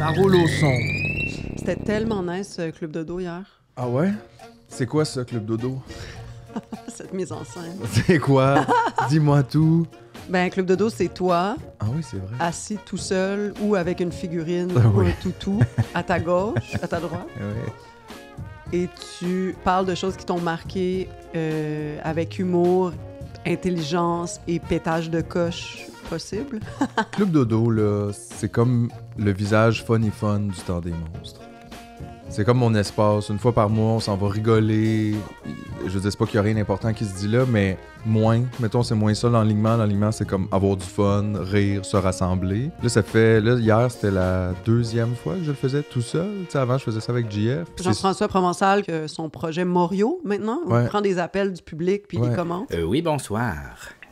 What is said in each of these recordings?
Ça roule au son. C'était tellement nice, Club Dodo, hier. Ah ouais? C'est quoi ça, Club Dodo? Cette mise en scène. C'est quoi? Dis-moi tout. Ben, Club Dodo, c'est toi, Ah oui, c'est vrai. assis tout seul ou avec une figurine Ah ou oui. un toutou à ta gauche, à ta droite. Ouais. Et tu parles de choses qui t'ont marqué avec humour, intelligence et pétage de coche possible. Club Dodo, là, c'est comme le visage funny fun du temps des monstres. C'est comme mon espace. Une fois par mois, on s'en va rigoler. Je dis pas qu'il y a rien d'important qui se dit là, mais moins. Mettons, c'est moins ça l'enlignement. L'enlignement, c'est comme avoir du fun, rire, se rassembler. Là, ça fait... Là, hier, c'était la deuxième fois que je le faisais tout seul. Tu sais, avant, je faisais ça avec JF. Puis Jean-François Provençal, que son projet Morio, maintenant, où Ouais. il prend des appels du public puis il Ouais. les commente. Oui, bonsoir.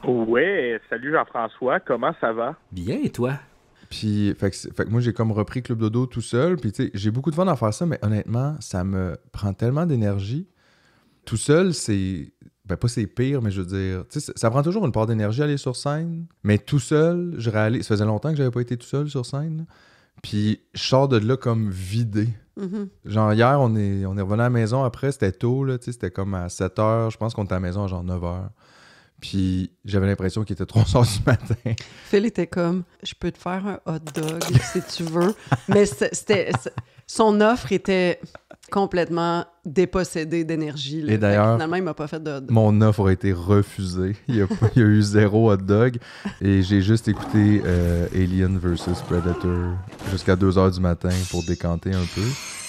Ouais, salut Jean-François, comment ça va? Bien, et toi? Puis, fait que moi, j'ai comme repris Club Dodo tout seul. Puis, tu sais, j'ai beaucoup de fun à faire ça, mais honnêtement, ça me prend tellement d'énergie. Tout seul, c'est... Ben, pas c'est pire, mais je veux dire... Tu sais, ça prend toujours une part d'énergie à aller sur scène. Mais tout seul, je réalise... Ça faisait longtemps que j'avais pas été tout seul sur scène. Là. Puis, je sors de là comme vidé. Mhm. Genre, hier, on est revenu à la maison après. C'était tôt, là. Tu sais, c'était comme à 7 h. Je pense qu'on était à la maison à genre 9 h. Puis, j'avais l'impression qu'il était 3 h du matin. Phil était comme, je peux te faire un hot dog si tu veux. Mais son offre était complètement dépossédée d'énergie. Là. Et d'ailleurs, Fait que finalement, il m'a pas fait de hot dog. Mon offre a été refusée. Il y a eu 0 hot dog. Et j'ai juste écouté Alien vs Predator jusqu'à 2 h du matin pour décanter un peu.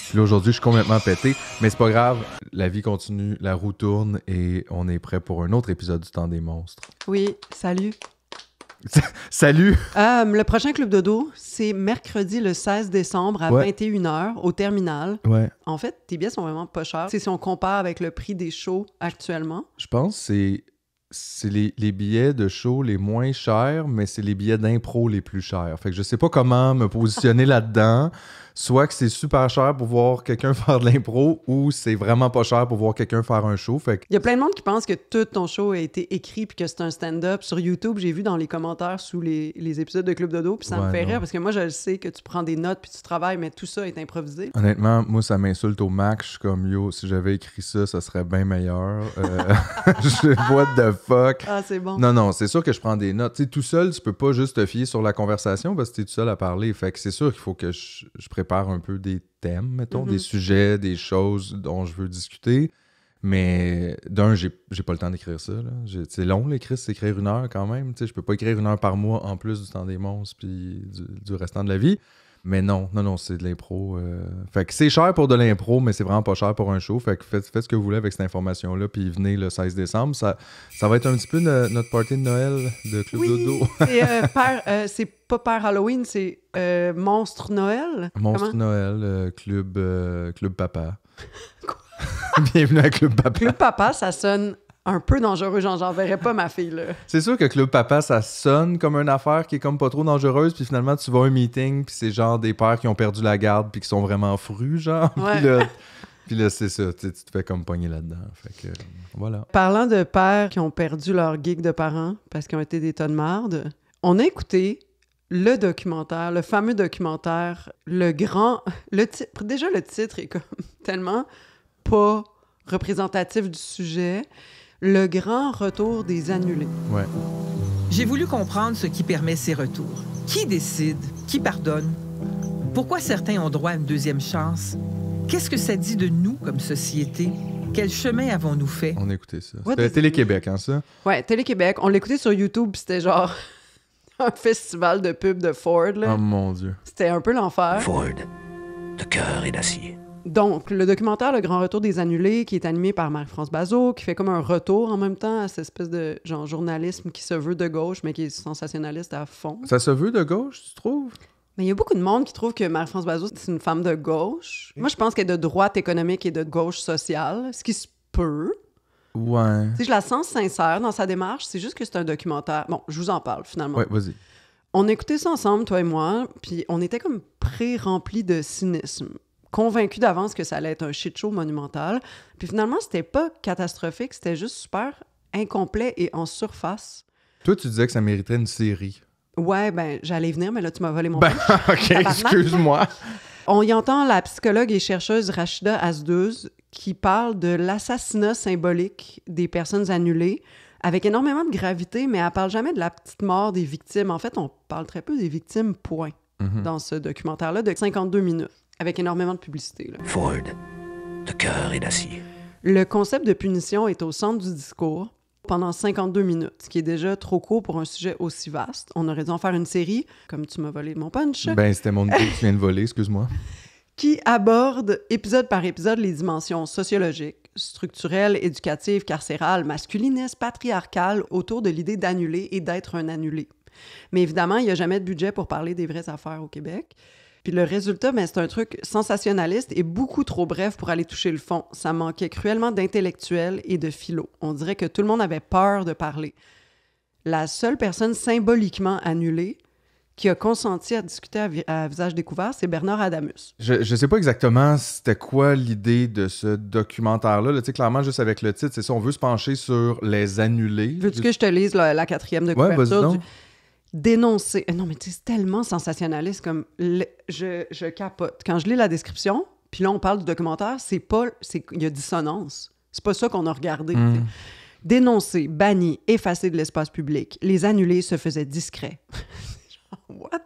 Puis là, aujourd'hui, je suis complètement pété. Mais c'est pas grave. La vie continue, la roue tourne et on est prêt pour un autre épisode du Temps des monstres. Oui, salut. Salut! Le prochain Club Dodo, c'est mercredi le 16 décembre à Ouais. 21 h au Terminal. Ouais. En fait, tes billets sont vraiment pas chers. Tu sais, si on compare avec le prix des shows actuellement. Je pense que c'est les billets de show les moins chers, mais c'est les billets d'impro les plus chers. Fait que je sais pas comment me positionner là-dedans. Soit que c'est super cher pour voir quelqu'un faire de l'impro, ou c'est vraiment pas cher pour voir quelqu'un faire un show. Fait que Il y a plein de monde qui pense que tout ton show a été écrit puis que c'est un stand-up. Sur YouTube, j'ai vu dans les commentaires sous les épisodes de Club Dodo, puis ça me Ouais, fait non. rire parce que moi, je le sais que tu prends des notes puis tu travailles, mais tout ça est improvisé. honnêtement, moi, ça m'insulte au max. Je suis comme, yo, si j'avais écrit ça, ça serait bien meilleur. What the fuck? Ah, c'est bon. Non, c'est sûr que je prends des notes. Tu sais, tout seul, tu peux pas juste te fier sur la conversation parce que t'es tout seul à parler. Fait que c'est sûr qu'il faut que je prépare un peu des thèmes, mettons, des sujets, des choses dont je veux discuter. Mais d'un, j'ai pas le temps d'écrire ça. Là. C'est long, l'écrire, c'est écrire 1 heure quand même. Tu sais, je peux pas écrire 1 heure par mois en plus du Temps des monstres puis du restant de la vie. Mais non, c'est de l'impro. Fait que c'est cher pour de l'impro, mais c'est vraiment pas cher pour un show. Fait que faites ce que vous voulez avec cette information-là, puis venez le 16 décembre. Ça va être un petit peu notre party de Noël de Club Dodo. C'est pas Père Halloween, c'est Monstre Noël. Monstre Comment? Noël, Club Papa. Bienvenue à Club Papa. Club Papa, ça sonne un peu dangereux. Genre, j'enverrais pas ma fille, là. C'est sûr que Club Papa, ça sonne comme une affaire qui est comme pas trop dangereuse, puis finalement, tu vas à un meeting, puis c'est genre des pères qui ont perdu la garde, puis qui sont vraiment frus, genre. Ouais. Puis là, c'est ça, tu te fais comme pogner là-dedans. Fait que, voilà. Parlant de pères qui ont perdu leur gig de parents parce qu'ils ont été des tas de marde, on a écouté le documentaire, le fameux documentaire, déjà, le titre est comme tellement pas représentatif du sujet. Le grand retour des annulés. Ouais. J'ai voulu comprendre ce qui permet ces retours. Qui décide? Qui pardonne? Pourquoi certains ont droit à une deuxième chance? Qu'est-ce que ça dit de nous comme société? Quel chemin avons-nous fait? On a écouté ça. What C'était is- Télé-Québec, hein, ça? Ouais, Télé-Québec. On l'écoutait sur YouTube, puis c'était genre un festival de pub de Ford, là. Oh mon Dieu. C'était un peu l'enfer. Ford, de cœur et d'acier. Donc, le documentaire Le Grand Retour des Annulés, qui est animé par Marie-France Bazot, qui fait comme un retour en même temps à cette espèce de genre journalisme qui se veut de gauche, mais qui est sensationnaliste à fond. Ça se veut de gauche, tu trouves? Mais il y a beaucoup de monde qui trouve que Marie-France Bazot, c'est une femme de gauche. Moi, je pense qu'elle est de droite économique et de gauche sociale, ce qui se peut. Ouais. Tu sais, je la sens sincère dans sa démarche, c'est juste que c'est un documentaire. Bon, je vous en parle, finalement. Ouais, vas-y. On écoutait ça ensemble, toi et moi, puis on était comme pré-remplis de cynisme, convaincus d'avance que ça allait être un shit show monumental. Puis finalement, c'était pas catastrophique, c'était juste super incomplet et en surface. Toi, tu disais que ça mériterait une série. Ouais, ben, j'allais y venir, mais là, tu m'as volé mon Ben, punch. OK, Tabarnak. excuse-moi. On y entend la psychologue et chercheuse Rachida Azdouz qui parle de l'assassinat symbolique des personnes annulées avec énormément de gravité, mais elle parle jamais de la petite mort des victimes. En fait, on parle très peu des victimes, point, dans ce documentaire-là de 52 minutes, avec énormément de publicité. Là. Ford, de cœur et d'acier. Le concept de punition est au centre du discours pendant 52 minutes, ce qui est déjà trop court pour un sujet aussi vaste. On aurait dû en faire une série, comme tu m'as volé mon punch. Ben, c'était mon idée que tu viens de voler, excuse-moi. Qui aborde épisode par épisode les dimensions sociologiques, structurelles, éducatives, carcérales, masculinistes, patriarcales autour de l'idée d'annuler et d'être un annulé. Mais évidemment, il n'y a jamais de budget pour parler des vraies affaires au Québec. Puis le résultat, ben, c'est un truc sensationnaliste et beaucoup trop bref pour aller toucher le fond. Ça manquait cruellement d'intellectuels et de philo. On dirait que tout le monde avait peur de parler. La seule personne symboliquement annulée qui a consenti à discuter à visage découvert, c'est Bernard Adamus. Je sais pas exactement c'était quoi l'idée de ce documentaire-là. Là, tu sais, clairement, juste avec le titre, c'est ça, on veut se pencher sur les annulés. Veux-tu que je te lise la 4e de Ouais, couverture? vas-y donc. Dénoncer. Non, mais tu sais, c'est tellement sensationnaliste comme... Je capote. Quand je lis la description, puis là, on parle du documentaire, il y a dissonance. C'est pas ça qu'on a regardé. Tu sais. Dénoncer, banni, effacé de l'espace public. Les annulés se faisaient discrets. What?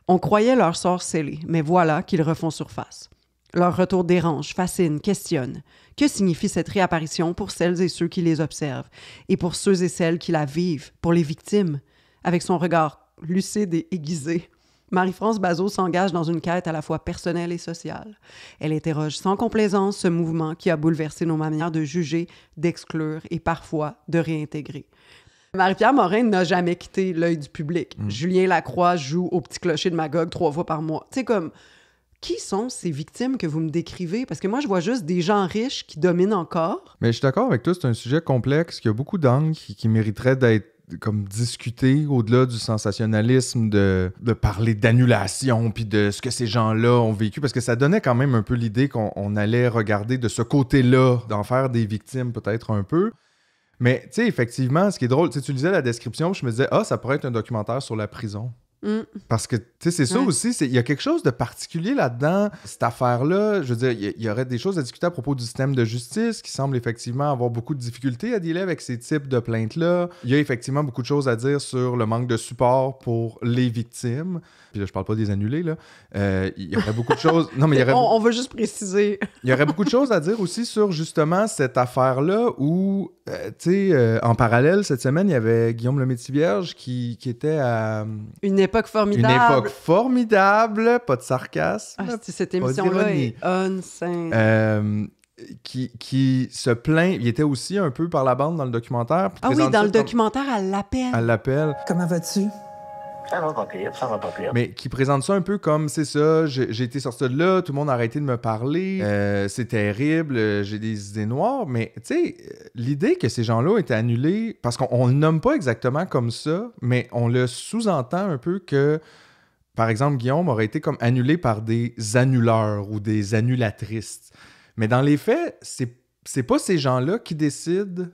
On croyait leur sort scellé, mais voilà qu'ils refont surface. Leur retour dérange, fascine, questionne. Que signifie cette réapparition pour celles et ceux qui les observent, et pour ceux et celles qui la vivent, pour les victimes? Avec son regard lucide et aiguisé, Marie-France Bazot s'engage dans une quête à la fois personnelle et sociale. Elle interroge sans complaisance ce mouvement qui a bouleversé nos manières de juger, d'exclure et parfois de réintégrer. Marie-Pierre Morin n'a jamais quitté l'œil du public. Julien Lacroix joue au Petit Clocher de Magog 3 fois par mois. Tu sais, comme, qui sont ces victimes que vous me décrivez? Parce que moi, je vois juste des gens riches qui dominent encore. Mais je suis d'accord avec toi, c'est un sujet complexe, qui a beaucoup d'angles qui mériteraient d'être comme discuté au-delà du sensationnalisme de parler d'annulation puis de ce que ces gens-là ont vécu, parce que ça donnait quand même un peu l'idée qu'on allait regarder de ce côté-là, d'en faire des victimes peut-être un peu. Mais, tu sais, effectivement, ce qui est drôle, tu lisais la description, je me disais, ça pourrait être un documentaire sur la prison. Parce que, tu sais, c'est ça aussi, il y a quelque chose de particulier là-dedans, cette affaire-là. Je veux dire, il y aurait des choses à discuter à propos du système de justice qui semble effectivement avoir beaucoup de difficultés à dealer avec ces types de plaintes-là. Il y a effectivement beaucoup de choses à dire sur le manque de support pour les victimes. Puis là, je parle pas des annulés, là. Il y aurait beaucoup de choses... Non, mais il y aurait... On veut juste préciser. Il y aurait beaucoup de choses à dire aussi sur, justement, cette affaire-là où, tu sais, en parallèle, cette semaine, il y avait Guillaume Lemaitre-Vierge qui était à... Une époque formidable. Une époque formidable, pas de sarcasme. Cette émission-là est insane. Qui se plaint, il était aussi un peu par la bande dans le documentaire. Oui, dans le documentaire, elle l'appelle. Elle l'appelle. Comment vas-tu? Ça va pas pire. Mais qui présente ça un peu comme, c'est ça, j'ai été sorti de là, tout le monde a arrêté de me parler, c'est terrible, j'ai des idées noires. Mais, tu sais, l'idée que ces gens-là ont été annulés, parce qu'on le nomme pas exactement comme ça, mais on le sous-entend un peu que, par exemple, Guillaume aurait été comme annulé par des annuleurs ou des annulatrices. Mais dans les faits, c'est pas ces gens-là qui décident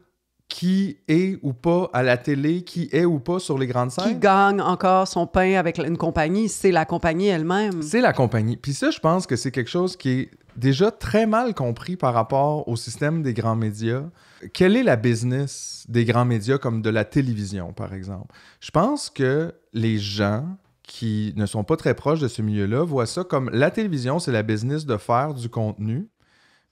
qui est ou pas à la télé, qui est ou pas sur les grandes scènes. Qui gagne encore son pain avec une compagnie, c'est la compagnie elle-même. C'est la compagnie. Puis ça, je pense que c'est quelque chose qui est déjà très mal compris par rapport au système des grands médias. Quelle est la business des grands médias comme de la télévision, par exemple? Je pense que les gens qui ne sont pas très proches de ce milieu-là voient ça comme la télévision, c'est la business de faire du contenu,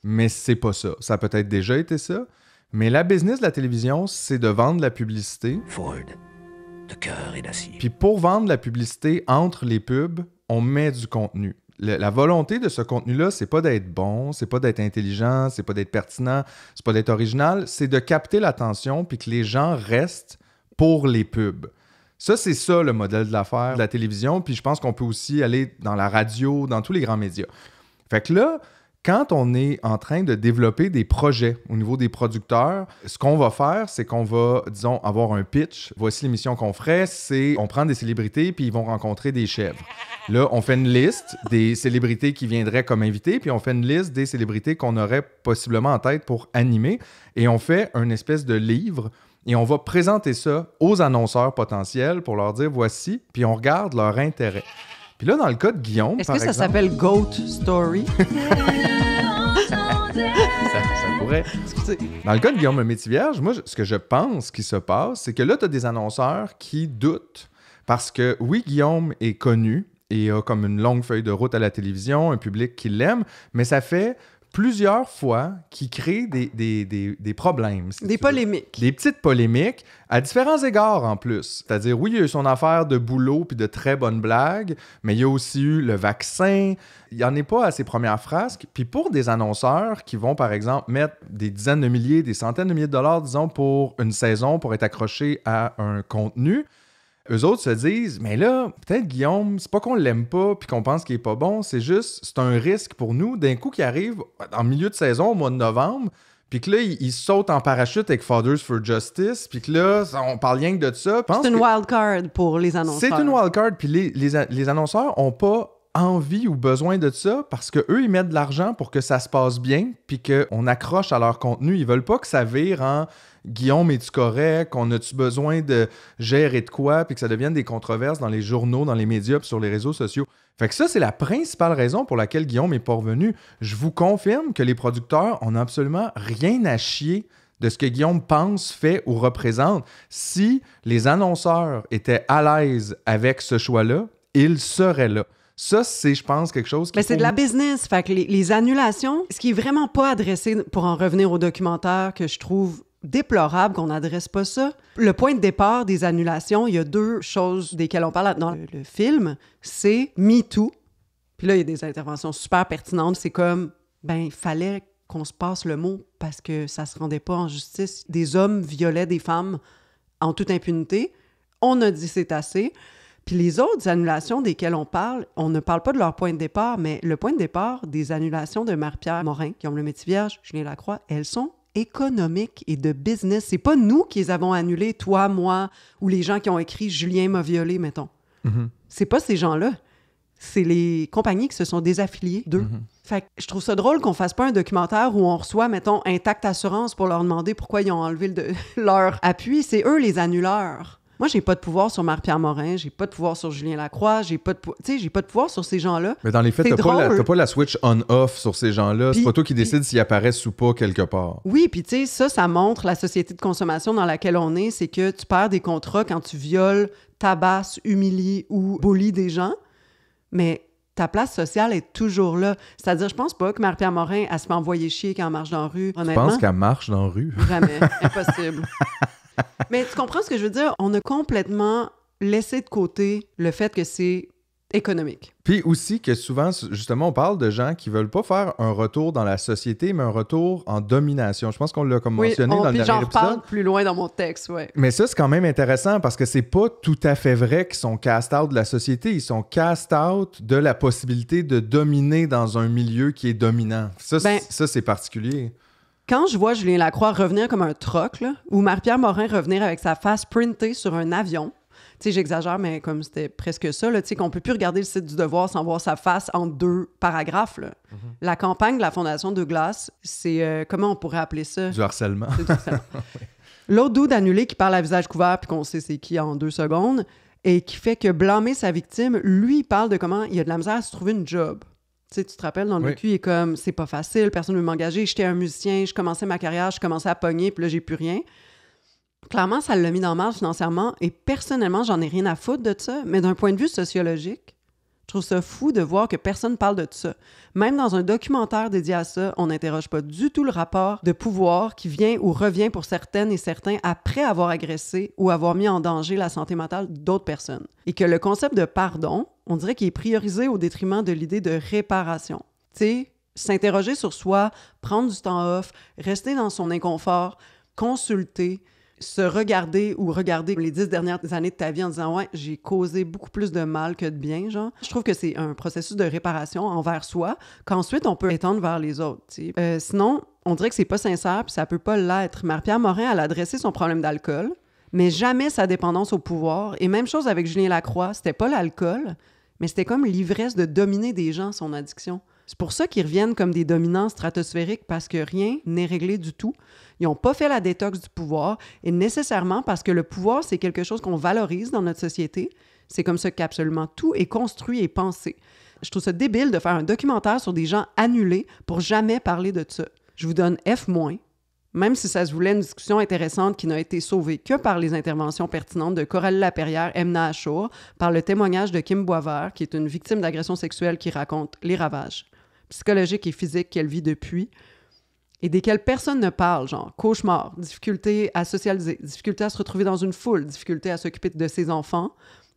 mais c'est pas ça. Ça a peut-être déjà été ça. Mais la business de la télévision, c'est de vendre la publicité. Ford, de cœur et d'acier. Puis pour vendre la publicité entre les pubs, on met du contenu. La volonté de ce contenu-là, c'est pas d'être bon, c'est pas d'être intelligent, c'est pas d'être pertinent, c'est pas d'être original, c'est de capter l'attention puis que les gens restent pour les pubs. Ça, c'est ça le modèle de l'affaire de la télévision. Puis je pense qu'on peut aussi aller dans la radio, dans tous les grands médias. Fait que là, quand on est en train de développer des projets au niveau des producteurs, ce qu'on va faire, c'est qu'on va, disons, avoir un pitch. Voici l'émission qu'on ferait, c'est on prend des célébrités puis ils vont rencontrer des chèvres. Là, on fait une liste des célébrités qui viendraient comme invités, puis on fait une liste des célébrités qu'on aurait possiblement en tête pour animer, et on fait une espèce de livre. et on va présenter ça aux annonceurs potentiels pour leur dire voici, puis on regarde leur intérêt. Puis là, dans le cas de Guillaume, Est-ce que ça s'appelle Goat Story? ça pourrait. Excusez. Dans le cas de Guillaume le Métivierge, moi, ce que je pense qui se passe, c'est que là, tu as des annonceurs qui doutent parce que, oui, Guillaume est connu et a comme une longue feuille de route à la télévision, un public qui l'aime, mais ça fait plusieurs fois qu'il crée des problèmes. Des polémiques. Des petites polémiques, à différents égards en plus. C'est-à-dire, oui, il y a eu son affaire de boulot puis de très bonnes blagues, mais il y a aussi eu le vaccin. Il n'y en est pas à ses premières frasques. Puis pour des annonceurs qui vont, par exemple, mettre des dizaines de milliers, des centaines de milliers de dollars, disons, pour une saison, pour être accrochés à un contenu, eux autres se disent, mais là, peut-être Guillaume, c'est pas qu'on l'aime pas puis qu'on pense qu'il est pas bon, c'est juste, c'est un risque pour nous. D'un coup, qui arrive en milieu de saison, au mois de novembre, puis que là, il saute en parachute avec Fathers for Justice, puis que là, on parle rien que de ça. C'est une wild card pour les annonceurs. C'est une wild card, puis les annonceurs ont pas envie ou besoin de ça parce qu'eux, ils mettent de l'argent pour que ça se passe bien puis qu'on accroche à leur contenu. Ils veulent pas que ça vire en « Guillaume, es-tu correct? On a-tu besoin de gérer de quoi? » puis que ça devienne des controverses dans les journaux, dans les médias puis sur les réseaux sociaux. Fait que ça, c'est la principale raison pour laquelle Guillaume est pas revenu. Je vous confirme que les producteurs ont absolument rien à chier de ce que Guillaume pense, fait ou représente. Si les annonceurs étaient à l'aise avec ce choix-là, ils seraient là. Ça, c'est, je pense, quelque chose qui... Mais c'est de la business. Fait que les annulations, ce qui est vraiment pas adressé, pour en revenir au documentaire, que je trouve déplorable qu'on n'adresse pas ça. Le point de départ des annulations, il y a deux choses desquelles on parle dans le film, c'est MeToo. Puis là, il y a des interventions super pertinentes. C'est comme, il fallait qu'on se passe le mot parce que ça se rendait pas en justice. Des hommes violaient des femmes en toute impunité. On a dit c'est assez. Puis les autres annulations desquelles on parle, on ne parle pas de leur point de départ, mais le point de départ des annulations de Marie-Pierre Morin, Guillaume le Métivierge, Julien Lacroix, elles sont économiques et de business. C'est pas nous qui les avons annulées, toi, moi, ou les gens qui ont écrit « Julien m'a violé », mettons. Mm-hmm. C'est pas ces gens-là. C'est les compagnies qui se sont désaffiliées d'eux. Mm-hmm. Fait que je trouve ça drôle qu'on fasse pas un documentaire où on reçoit, mettons, Intact Assurance pour leur demander pourquoi ils ont enlevé leur appui. C'est eux les annuleurs. Moi, j'ai pas de pouvoir sur Marie-Pierre Morin, j'ai pas de pouvoir sur Julien Lacroix, j'ai pas de pouvoir sur ces gens-là. Mais dans les faits, t'as pas la switch on-off sur ces gens-là. C'est pas toi qui décides s'ils apparaissent ou pas quelque part. Oui, puis tu sais, ça montre la société de consommation dans laquelle on est, c'est que tu perds des contrats quand tu violes, tabasses, humilies ou bullies des gens, mais ta place sociale est toujours là. C'est-à-dire, je pense pas que Marie-Pierre Morin, elle se fait envoyer chier quand elle marche dans la rue, honnêtement. Tu penses qu'elle marche dans la rue? Jamais. Impossible. Mais tu comprends ce que je veux dire? On a complètement laissé de côté le fait que c'est économique. Puis aussi que souvent, justement, on parle de gens qui veulent pas faire un retour dans la société, mais un retour en domination. Je pense qu'on l'a comme mentionné dans le dernier épisode. J'en reparle plus loin dans mon texte, ouais. Mais ça, c'est quand même intéressant parce que c'est pas tout à fait vrai qu'ils sont cast-out de la société. Ils sont cast-out de la possibilité de dominer dans un milieu qui est dominant. Ça, c'est particulier. Quand je vois Julien Lacroix revenir comme un troc, là, ou Marie-Pierre Morin revenir avec sa face printée sur un avion, tu sais, j'exagère, mais comme c'était presque ça, tu sais, qu'on peut plus regarder le site du Devoir sans voir sa face en 2 paragraphes, là. Mm-hmm. La campagne de la Fondation Douglas, c'est, comment on pourrait appeler ça? Du harcèlement. C'est du harcèlement. L'autre dude annulé qui parle à visage couvert puis qu'on sait c'est qui en 2 secondes, et qui fait que blâmer sa victime, lui, il parle de comment il a de la misère à se trouver une job. Tu sais, tu te rappelles, dans le vécu, il est comme, c'est pas facile, personne ne veut m'engager, j'étais un musicien, je commençais ma carrière, je commençais à pogner, puis là, j'ai plus rien. Clairement, ça l'a mis dans le mal financièrement, et personnellement, j'en ai rien à foutre de ça, mais d'un point de vue sociologique, je trouve ça fou de voir que personne parle de ça. Même dans un documentaire dédié à ça, on n'interroge pas du tout le rapport de pouvoir qui vient ou revient pour certaines et certains après avoir agressé ou avoir mis en danger la santé mentale d'autres personnes. Et que le concept de pardon, on dirait qu'il est priorisé au détriment de l'idée de réparation. Tu sais, s'interroger sur soi, prendre du temps off, rester dans son inconfort, consulter, se regarder ou regarder les 10 dernières années de ta vie en disant « Ouais, j'ai causé beaucoup plus de mal que de bien, genre. » Je trouve que c'est un processus de réparation envers soi qu'ensuite on peut étendre vers les autres. Sinon, on dirait que c'est pas sincère puis ça peut pas l'être. Marie-Pierre Morin, elle a adressé son problème d'alcool, mais jamais sa dépendance au pouvoir. Et même chose avec Julien Lacroix, c'était pas l'alcool, mais c'était comme l'ivresse de dominer des gens, son addiction. C'est pour ça qu'ils reviennent comme des dominants stratosphériques, parce que rien n'est réglé du tout. Ils n'ont pas fait la détox du pouvoir, et nécessairement parce que le pouvoir, c'est quelque chose qu'on valorise dans notre société. C'est comme ça qu'absolument tout est construit et pensé. Je trouve ça débile de faire un documentaire sur des gens annulés pour jamais parler de ça. Je vous donne F-, même si ça se voulait une discussion intéressante qui n'a été sauvée que par les interventions pertinentes de Coralie Laperrière, Emna Achour, par le témoignage de Kim Boisvert, qui est une victime d'agression sexuelle qui raconte les ravages psychologiques et physiques qu'elle vit depuis et desquels personne ne parle, genre cauchemar, difficulté à socialiser, difficulté à se retrouver dans une foule, difficulté à s'occuper de ses enfants,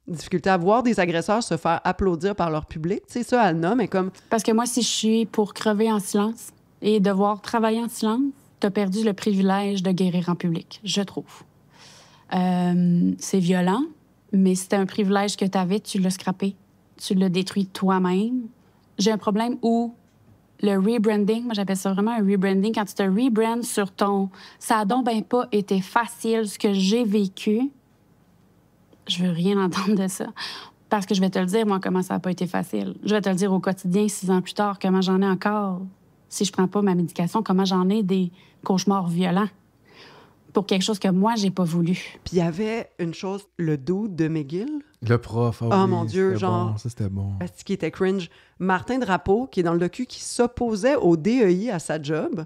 difficulté à voir des agresseurs se faire applaudir par leur public. Tu sais, ça, elle nomme, mais comme... Parce que moi, si je suis pour crever en silence et devoir travailler en silence, t'as perdu le privilège de guérir en public, je trouve. C'est violent, mais c'était un privilège que t'avais, tu l'as scrappé. Tu l'as détruit toi-même. J'ai un problème où le rebranding, moi j'appelle ça vraiment un rebranding, quand tu te rebrandes sur ton... Ça a donc ben pas été facile, ce que j'ai vécu. Je veux rien entendre de ça. Parce que je vais te le dire, moi, comment ça n'a pas été facile. Je vais te le dire au quotidien, 6 ans plus tard, comment j'en ai encore. Si je prends pas ma médication, comment j'en ai des cauchemars violents pour quelque chose que moi, j'ai pas voulu. Puis il y avait une chose, le dude de McGill. Le prof, Oh mon Dieu, genre... Bon, ça, c'était bon. Parce qu'il était cringe. Martin Drapeau, qui est dans le docu, qui s'opposait au DEI à sa job,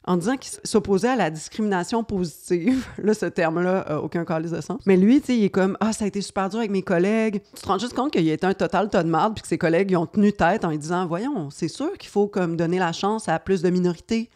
en disant qu'il s'opposait à la discrimination positive. Là, ce terme-là a aucun calice de sens. Mais lui, tu sais, il est comme « Ah, ça a été super dur avec mes collègues. » Tu te rends juste compte qu'il a été un total tas de marde, puis que ses collègues, ils ont tenu tête en lui disant « Voyons, c'est sûr qu'il faut comme donner la chance à plus de minorités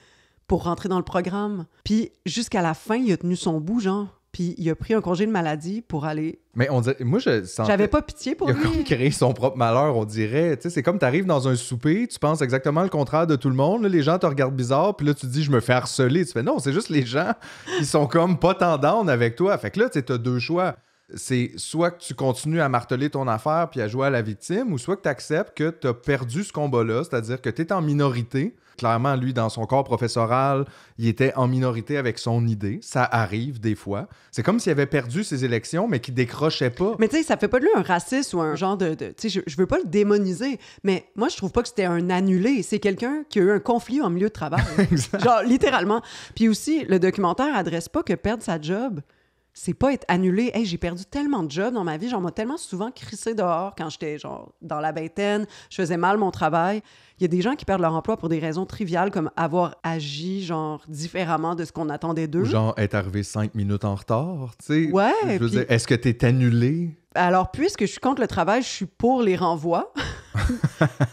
pour rentrer dans le programme. » Puis jusqu'à la fin, il a tenu son bout, genre. Puis il a pris un congé de maladie pour aller... Mais on dirait... Moi, je sentais... J'avais pas pitié pour il lui. a comme créé son propre malheur, on dirait. Tu sais, c'est comme t'arrives dans un souper, tu penses exactement le contraire de tout le monde. Là, les gens te regardent bizarre, puis là, tu te dis « Je me fais harceler. » Tu fais « Non, c'est juste les gens, ils sont comme pas tendance avec toi. » Fait que là, tu as 2 choix. C'est soit que tu continues à marteler ton affaire puis à jouer à la victime, ou soit que tu acceptes que tu as perdu ce combat-là, c'est-à-dire que tu es en minorité. Clairement, lui, dans son corps professoral, il était en minorité avec son idée. Ça arrive des fois. C'est comme s'il avait perdu ses élections, mais qu'il décrochait pas. Mais tu sais, ça fait pas de lui un raciste ou un genre de tu sais, je veux pas le démoniser, mais moi, je trouve pas que c'était un annulé. C'est quelqu'un qui a eu un conflit en milieu de travail. Exact. Genre, littéralement. Puis aussi, le documentaire adresse pas que perdre sa job, c'est pas être annulé. Hey, j'ai perdu tellement de jobs dans ma vie. Genre, on m'a tellement souvent crissé dehors quand j'étais, genre, dans la vingtaine. Je faisais mal mon travail. Il y a des gens qui perdent leur emploi pour des raisons triviales comme avoir agi, genre, différemment de ce qu'on attendait d'eux. Ou genre être arrivé 5 minutes en retard, tu sais. Ouais. Je veux puis... dire, est-ce que t'es annulé? Alors, puisque je suis contre le travail, je suis pour les renvois.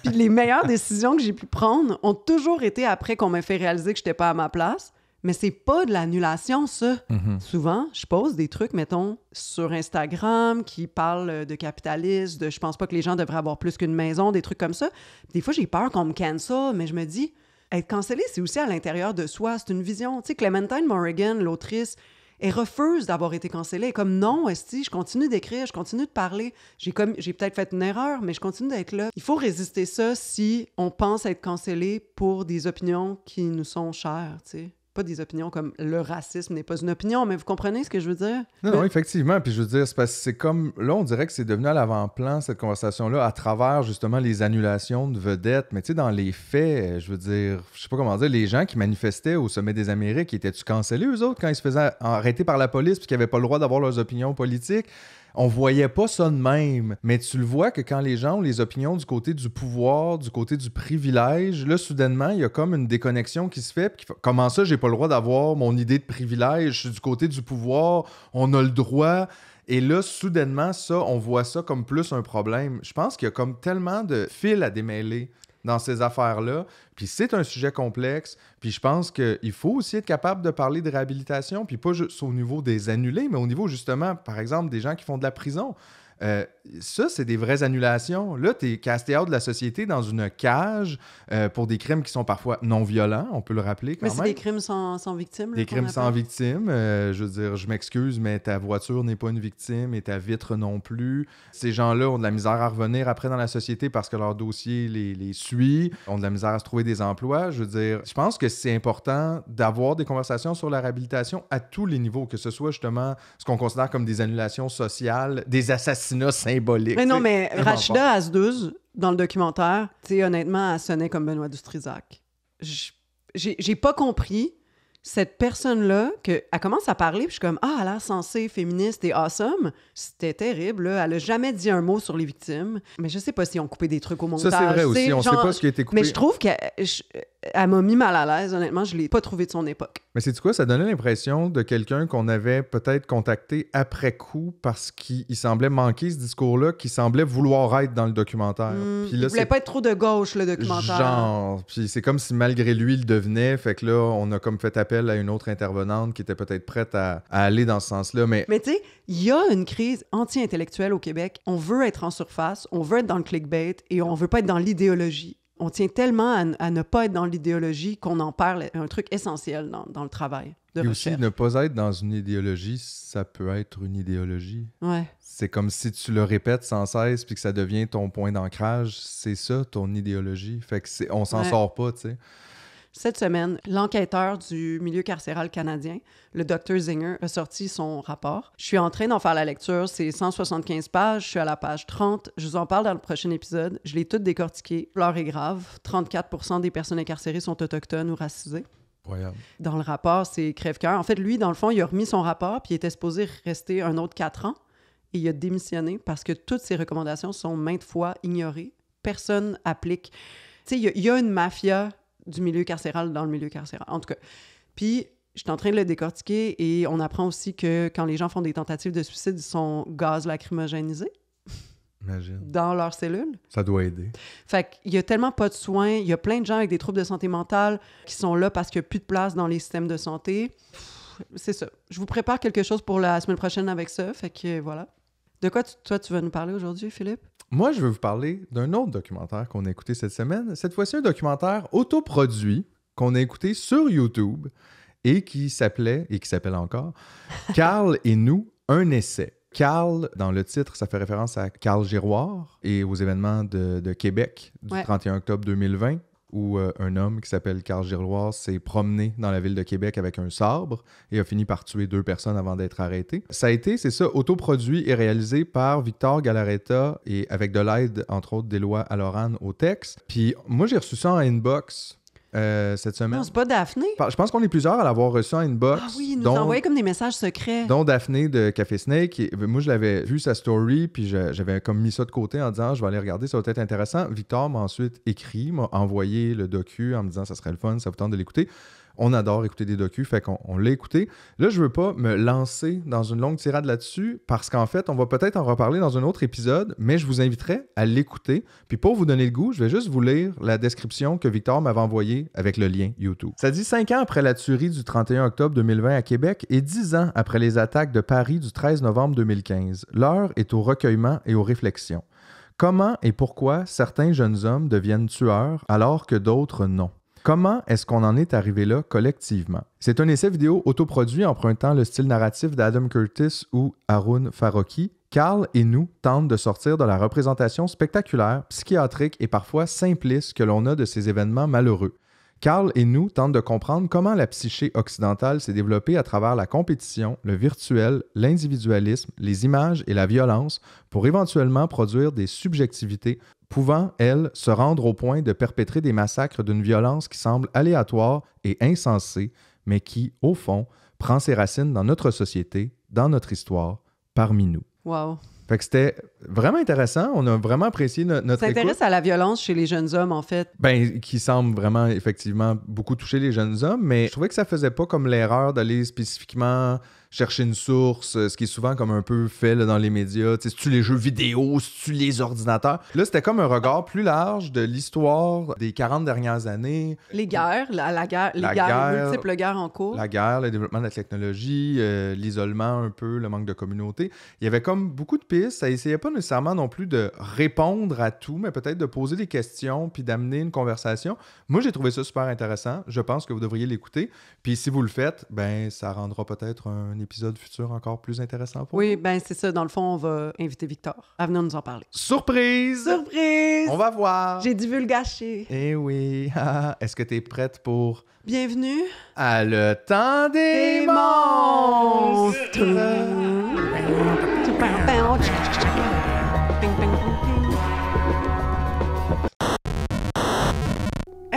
Puis les meilleures décisions que j'ai pu prendre ont toujours été après qu'on m'ait fait réaliser que j'étais pas à ma place. Mais c'est pas de l'annulation, ça. Mm-hmm. Souvent, je pose des trucs, mettons, sur Instagram qui parlent de capitalisme, de je pense pas que les gens devraient avoir plus qu'une maison, des trucs comme ça. Des fois, j'ai peur qu'on me cancel, mais je me dis, être cancellé, c'est aussi à l'intérieur de soi. C'est une vision. Tu sais, Clementine Morrigan, l'autrice, elle refuse d'avoir été cancellée. Elle est comme, non, esti, je continue d'écrire, je continue de parler. J'ai peut-être fait une erreur, mais je continue d'être là. Il faut résister ça si on pense être cancellé pour des opinions qui nous sont chères, tu sais. Pas des opinions comme le racisme n'est pas une opinion, mais vous comprenez ce que je veux dire? Non, effectivement. Puis je veux dire, c'est parce que c'est comme... Là, on dirait que c'est devenu à l'avant-plan, cette conversation-là, à travers, justement, les annulations de vedettes. Mais tu sais, dans les faits, je veux dire, je sais pas comment dire, les gens qui manifestaient au Sommet des Amériques, étaient-tu cancellés, eux autres, quand ils se faisaient arrêter par la police puis qu'ils n'avaient pas le droit d'avoir leurs opinions politiques? On voyait pas ça de même, mais tu le vois que quand les gens ont les opinions du côté du pouvoir, du côté du privilège, là, soudainement, il y a comme une déconnexion qui se fait. Puis comment ça, j'ai pas le droit d'avoir mon idée de privilège? Je suis du côté du pouvoir, on a le droit. Et là, soudainement, ça, on voit ça comme plus un problème. Je pense qu'il y a comme tellement de fils à démêler dans ces affaires-là. Puis c'est un sujet complexe. Puis je pense qu'il faut aussi être capable de parler de réhabilitation, puis pas juste au niveau des annulés, mais au niveau, justement, par exemple, des gens qui font de la prison. Ça, c'est des vraies annulations. Là, t'es casté out de la société dans une cage pour des crimes qui sont parfois non violents, on peut le rappeler quand mais même. c'est des crimes sans victime. Des crimes sans victime. Je veux dire, je m'excuse, mais ta voiture n'est pas une victime et ta vitre non plus. Ces gens-là ont de la misère à revenir après dans la société parce que leur dossier les suit, ont de la misère à se trouver des emplois. Je veux dire, je pense que c'est important d'avoir des conversations sur la réhabilitation à tous les niveaux, que ce soit justement ce qu'on considère comme des annulations sociales, des assassinats symboliques. Mais non, mais Rachida Azdouz, dans le documentaire, tu sais, honnêtement, elle sonnait comme Benoît Dutrisac. J'ai pas compris cette personne-là, elle commence à parler, puis je suis comme « Ah, elle a l'air sensée, féministe et awesome ». C'était terrible, là. Elle a jamais dit un mot sur les victimes. Mais je sais pas si on coupé des trucs au montage. Ça, c'est vrai aussi. On sait pas ce qui a été coupé. Mais je trouve qu'elle m'a mis mal à l'aise, honnêtement. Je l'ai pas trouvé de son époque. Mais c'est quoi? Ça donnait l'impression de quelqu'un qu'on avait peut-être contacté après coup parce qu'il semblait manquer ce discours-là, qu'il semblait vouloir être dans le documentaire. Puis là, il voulait pas être trop de gauche, le documentaire. Genre. Puis c'est comme si malgré lui, il le devenait. Fait que là, on a comme fait appel à une autre intervenante qui était peut-être prête à aller dans ce sens-là. Mais tu sais, il y a une crise anti-intellectuelle au Québec. On veut être en surface, on veut être dans le clickbait et on veut pas être dans l'idéologie. On tient tellement à ne pas être dans l'idéologie qu'on en perd un truc essentiel dans le travail de recherche. Et aussi, ne pas être dans une idéologie, ça peut être une idéologie. Ouais. C'est comme si tu le répètes sans cesse puis que ça devient ton point d'ancrage. C'est ça, ton idéologie. Fait que on s'en sort pas, tu sais. Cette semaine, l'enquêteur du milieu carcéral canadien, le Dr Zinger, a sorti son rapport. Je suis en train d'en faire la lecture. C'est 175 pages. Je suis à la page 30. Je vous en parle dans le prochain épisode. Je l'ai tout décortiqué. L'heure est grave. 34% des personnes incarcérées sont autochtones ou racisées. Incroyable. Dans le rapport, c'est crève-cœur. En fait, lui, dans le fond, il a remis son rapport puis il était supposé rester un autre 4 ans et il a démissionné parce que toutes ses recommandations sont maintes fois ignorées. Personne applique. Tu sais, il y a une mafia du milieu carcéral dans le milieu carcéral, en tout cas. Puis, je suis en train de le décortiquer et on apprend aussi que quand les gens font des tentatives de suicide, ils sont gaz lacrymogénisés. Imagine. Dans leurs cellules. Ça doit aider. Fait qu'il y a tellement pas de soins. Il y a plein de gens avec des troubles de santé mentale qui sont là parce qu'il n'y a plus de place dans les systèmes de santé. C'est ça. Je vous prépare quelque chose pour la semaine prochaine avec ça. Fait que voilà. De quoi tu vas nous parler aujourd'hui, Philippe? Moi, je veux vous parler d'un autre documentaire qu'on a écouté cette semaine. Cette fois-ci, un documentaire autoproduit qu'on a écouté sur YouTube et qui s'appelle encore « Carl et nous, un essai ». Carl, dans le titre, ça fait référence à Carl Giroir et aux événements de Québec du 31 octobre 2020, où un homme qui s'appelle Carl Giroir s'est promené dans la ville de Québec avec un sabre et a fini par tuer 2 personnes avant d'être arrêté. Ça a été, c'est ça, autoproduit et réalisé par Victor Galarreta et avec de l'aide, entre autres, d'Éloi Aloran au texte. Puis moi, j'ai reçu ça en inbox cette semaine. Non, c'est pas Daphné? Je pense qu'on est plusieurs à l'avoir reçu en inbox. Ah oui, il nous envoyait comme des messages secrets. Dont Daphné de Café Snake. Et moi, je l'avais vu sa story, puis j'avais comme mis ça de côté en disant « Je vais aller regarder, ça va être intéressant ». Victor m'a ensuite écrit, m'a envoyé le docu en me disant « Ça serait le fun, ça vous tente de l'écouter ». On adore écouter des docus, fait qu'on l'a écouté. Là, je veux pas me lancer dans une longue tirade là-dessus parce qu'en fait, on va peut-être en reparler dans un autre épisode, mais je vous inviterai à l'écouter. Puis pour vous donner le goût, je vais juste vous lire la description que Victor m'avait envoyée avec le lien YouTube. Ça dit 5 ans après la tuerie du 31 octobre 2020 à Québec et 10 ans après les attaques de Paris du 13 novembre 2015. L'heure est au recueillement et aux réflexions. Comment et pourquoi certains jeunes hommes deviennent tueurs alors que d'autres non? Comment est-ce qu'on en est arrivé là collectivement? C'est un essai vidéo autoproduit empruntant le style narratif d'Adam Curtis ou Haroun Farroki. Carl et nous tentent de sortir de la représentation spectaculaire, psychiatrique et parfois simpliste que l'on a de ces événements malheureux. Carl et nous tentent de comprendre comment la psyché occidentale s'est développée à travers la compétition, le virtuel, l'individualisme, les images et la violence pour éventuellement produire des subjectivités pouvant, elles, se rendre au point de perpétrer des massacres d'une violence qui semble aléatoire et insensée, mais qui, au fond, prend ses racines dans notre société, dans notre histoire, parmi nous. Wow. Fait que c'était vraiment intéressant. On a vraiment apprécié notre écoute. Ça s'intéresse à la violence chez les jeunes hommes, en fait. Ben, qui semble vraiment, effectivement, beaucoup toucher les jeunes hommes, mais je trouvais que ça faisait pas comme l'erreur d'aller spécifiquement chercher une source, ce qui est souvent comme un peu fait là, dans les médias. C'est-tu les jeux vidéo, c'est-tu les ordinateurs? Là, c'était comme un regard plus large de l'histoire des 40 dernières années. Les guerres, les multiples guerres en cours. La guerre, le développement de la technologie, l'isolement un peu, le manque de communauté. Il y avait comme beaucoup de pistes. Ça essayait pas nécessairement non plus de répondre à tout, mais peut-être de poser des questions puis d'amener une conversation. Moi, j'ai trouvé ça super intéressant. Je pense que vous devriez l'écouter. Puis si vous le faites, ben ça rendra peut-être un épisode futur encore plus intéressant pour vous. Oui, ben c'est ça. Dans le fond, on va inviter Victor à venir nous en parler. Surprise! Surprise! On va voir! J'ai divulgaché. Eh oui! Est-ce que tu es prête pour... Bienvenue à le temps des monstres!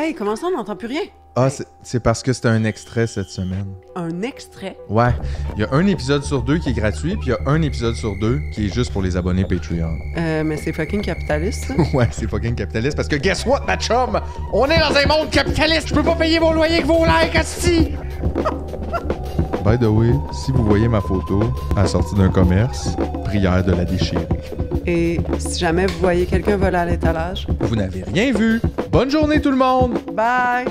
Hey, comment ça, on n'entend plus rien? Ah, c'est parce que c'était un extrait cette semaine. Un extrait? Ouais. Il y a un épisode sur 2 qui est gratuit, puis il y a un épisode sur 2 qui est juste pour les abonnés Patreon. Mais c'est fucking capitaliste, ça. Ouais, c'est fucking capitaliste, parce que guess what, ma chum? On est dans un monde capitaliste! Je peux pas payer vos loyers avec vos likes, asti! By the way, si vous voyez ma photo à la sortie d'un commerce, prière de la déchirer. Et si jamais vous voyez quelqu'un voler à l'étalage... Vous n'avez rien vu. Bonne journée tout le monde! Bye!